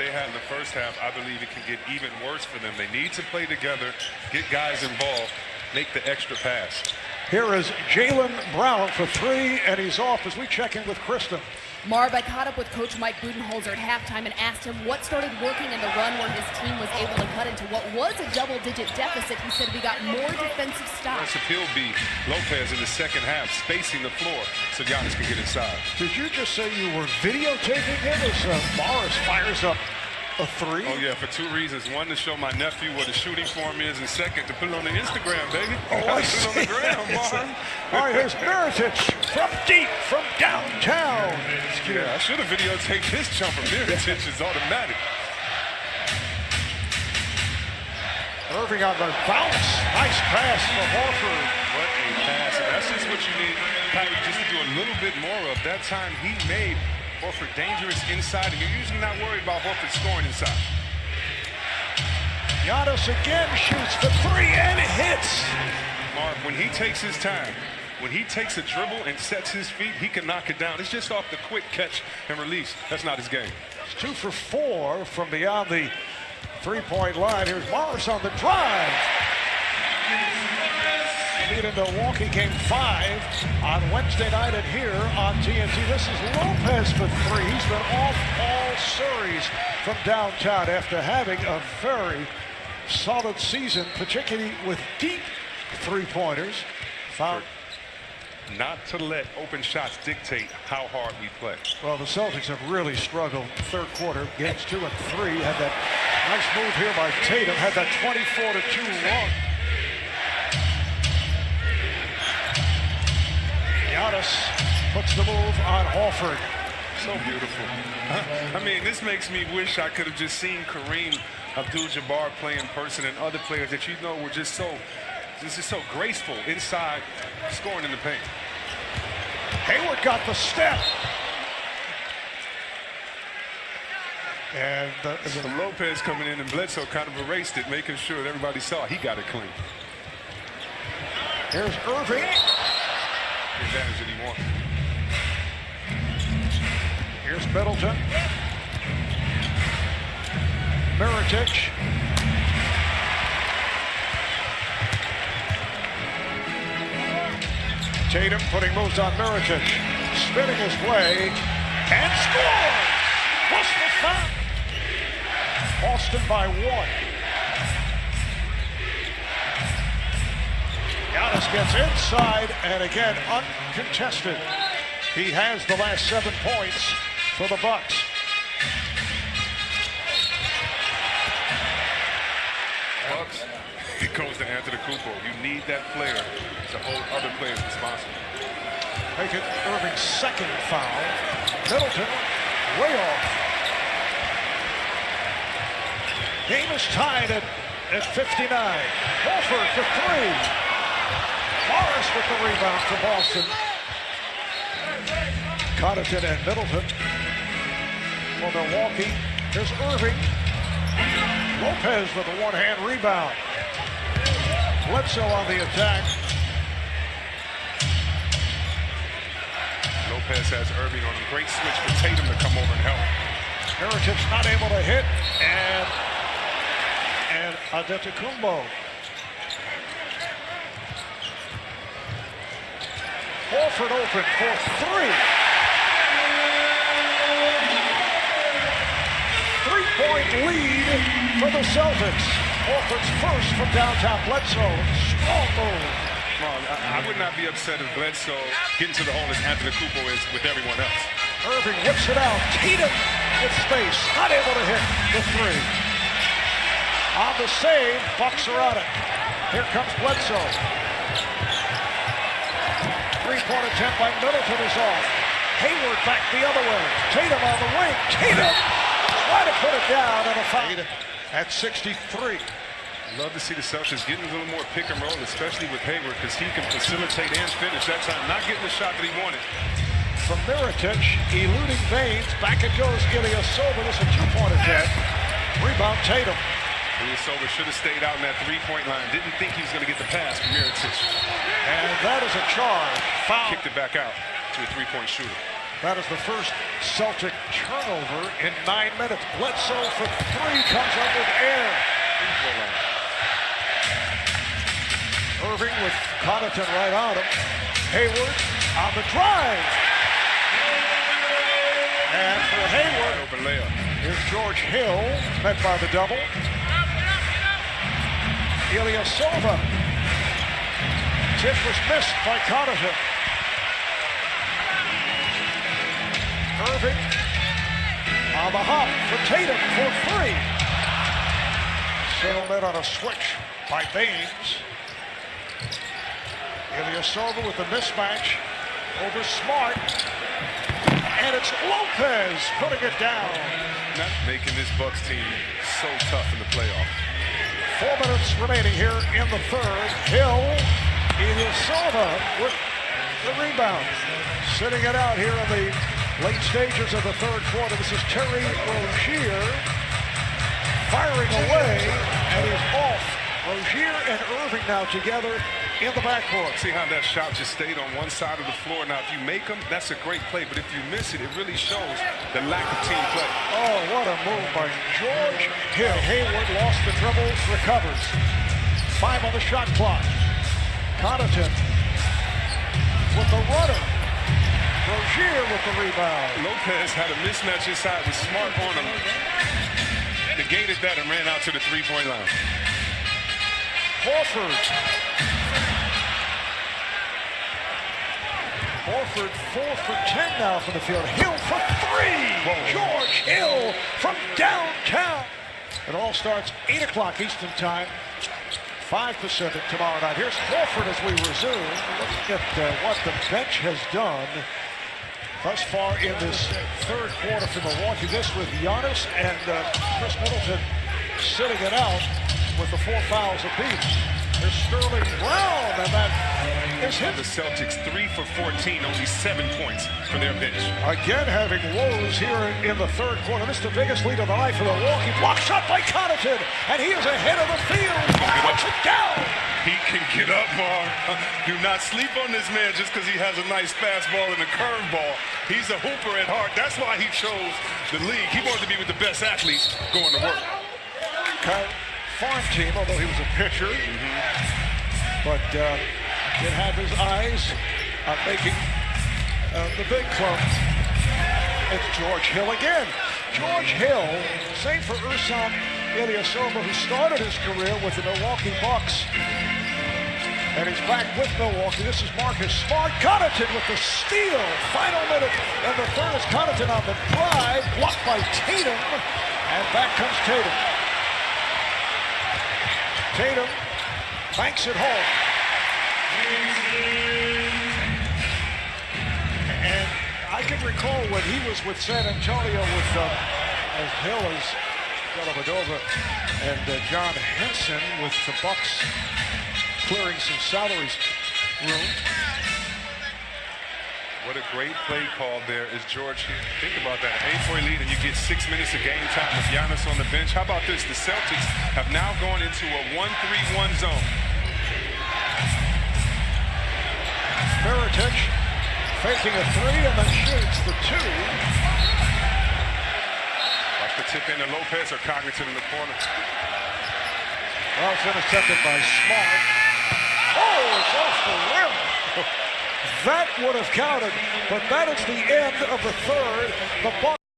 they had in the first half, I believe it can get even worse for them. They need to play together, get guys involved, make the extra pass. Here is Jaylen Brown for three, and he's off as we check in with Kristen. Marv, I caught up with Coach Mike Budenholzer at halftime and asked him what started working in the run where his team was able to cut into what was a double-digit deficit. He said we got more defensive stops. Aggressive will be Lopez in the second half, spacing the floor so Giannis can get inside. Did you just say you were videotaping him as Morris fires up a three? Oh, yeah, for two reasons. One, to show my nephew what the shooting form is, and second, to put it on the Instagram, baby. Oh, I put it on the ground, Marv. All right, here's Mirotic from deep, from downtown. Yeah, I should have videotaped his jumper. Mirotic is automatic. Irving on the bounce. Nice pass for Horford. What a pass. And that's just what you need, Pavy, just to do a little bit more of. That time he made Horford dangerous inside, and you're usually not worried about Horford scoring inside. Giannis again shoots the three and hits. Mark, when he takes his time, when he takes a dribble and sets his feet, he can knock it down. It's just off the quick catch and release. That's not his game. It's 2 for 4 from beyond the three-point line. Here's Morris on the drive. Lead in Milwaukee game 5 on Wednesday night and here on TNT. This is Lopez for three. He's been off all series from downtown after having a very solid season, particularly with deep three-pointers. Found not to let open shots dictate how hard we play. Well, the Celtics have really struggled third quarter. Games 2 and 3 had that nice move here by Tatum, had that 24-2 run. Giannis puts the move on Horford. So beautiful. I mean, this makes me wish I could have just seen Kareem Abdul-Jabbar play in person and other players that you know were just so graceful inside, scoring in the paint. Hayward got the step. And so Lopez coming in, and Bledsoe kind of erased it, making sure that everybody saw he got it clean. Here's Irving. The advantage that he wants. Here's Middleton. Mirotic. Tatum putting moves on Mirotic. Spinning his way and scores! What's the foul? Boston by 1. Giannis gets inside and again uncontested. He has the last 7 points for the Bucks. Bucks, it goes to Antetokounmpo. You need that player to hold other players responsible. Make it Irving's second foul. Middleton way off. Game is tied at 59. Horford for 3. Morris with the rebound for Boston. Connaughton and Middleton for Milwaukee. Here's Irving. Lopez with a one-hand rebound. Bledsoe on the attack. Lopez has Irving on a great switch for Tatum to come over and help. Mirotic not able to hit, and Antetokounmpo. Horford open for 3. 3-point lead for the Celtics. Horford's first from downtown. Bledsoe, strong move. Well, I would not be upset if Bledsoe getting to the hole as Antetokounmpo is with everyone else. Irving whips it out. Tatum with space, not able to hit the 3. On the save, Bucks are on it. Here comes Bledsoe. 3-point attempt by Middleton is off. Hayward back the other way. Tatum on the wing. Tatum trying to put it down and a foul at 63. Love to see the Celtics getting a little more pick and roll, especially with Hayward, because he can facilitate and finish that time. Not getting the shot that he wanted. From Mirotic, eluding Baines. Back it goes, Ilyasova. This is a 2-point attempt. Rebound Tatum. Ilyasova should have stayed out in that 3-point line. Didn't think he was going to get the pass from Mirotic. And that is a charge. Foul. Kicked it back out to a 3-point shooter. That is the first Celtic turnover in 9 minutes. Bledsoe for three, comes up with air. Irving with Connaughton right on him. Hayward on the drive. And for Hayward, Open layup. here's George Hill, met by the double. Ilyasova. Tip was missed by Connaughton. Irving on the hop for Tatum for three. Settlement on a switch by Baines. Ilyasova with the mismatch over Smart. And it's Lopez putting it down. Not making this Bucks team so tough in the playoff. 4 minutes remaining here in the third. Hill, Ilyasova with the rebound. Sitting it out here in the late stages of the third quarter. This is Terry Rozier firing away and is off. Rozier and Irving now together in the backcourt. See how that shot just stayed on one side of the floor. Now, if you make them, that's a great play. But if you miss it, it really shows the lack of team play. Oh, what a move by George Hill. Hayward lost the dribble, recovers. 5 on the shot clock. Connaughton with the runner. Rozier with the rebound. Lopez had a mismatch inside with Smart on him. Negated that and ran out to the three-point line. Horford 4 for 10 now from the field. Hill for three. Whoa. George Hill from downtown. It all starts 8 o'clock Eastern time, 5 Pacific tomorrow night. Here's Horford as we resume. Look at what the bench has done thus far in this third quarter for Milwaukee. This with Giannis and Chris Middleton sitting it out with the 4 fouls apiece. There's Sterling Brown, and that is hit. The Celtics 3 for 14, only 7 points for their bench. Again having woes here in the third quarter. This is the biggest lead of the night for Milwaukee. Block shot by Connaughton, and he is ahead of the field. Puts it down. He can get up, Mar. Do not sleep on this man just because he has a nice fastball and a curveball. He's a hooper at heart. That's why he chose the league. He wanted to be with the best athletes going to work. Farm team, although he was a pitcher, but did have his eyes on making the big club. It's George Hill again. George Hill, same for Ersan Ilyasova, who started his career with the Milwaukee Bucks. And he's back with Milwaukee. This is Marcus Smart. Connaughton with the steal. Final minute. And the third is Connaughton on the drive. Blocked by Tatum. And back comes Tatum. Tatum banks it home. And I can recall when he was with San Antonio with as Hill as Dellavedova and John Henson with the Bucks clearing some salaries room. What a great play call there is George Hill. Think about that, an 8-point lead and you get 6 minutes of game time with Giannis on the bench. How about this? The Celtics have now gone into a 1-3-1 zone. Mirotic faking a three and then shoots the two. Watch the tip in to Lopez or Connaughton in the corner. Well, it's intercepted by Smart. Oh, it's off the rim. That would have counted, but that is the end of the third. The Bucks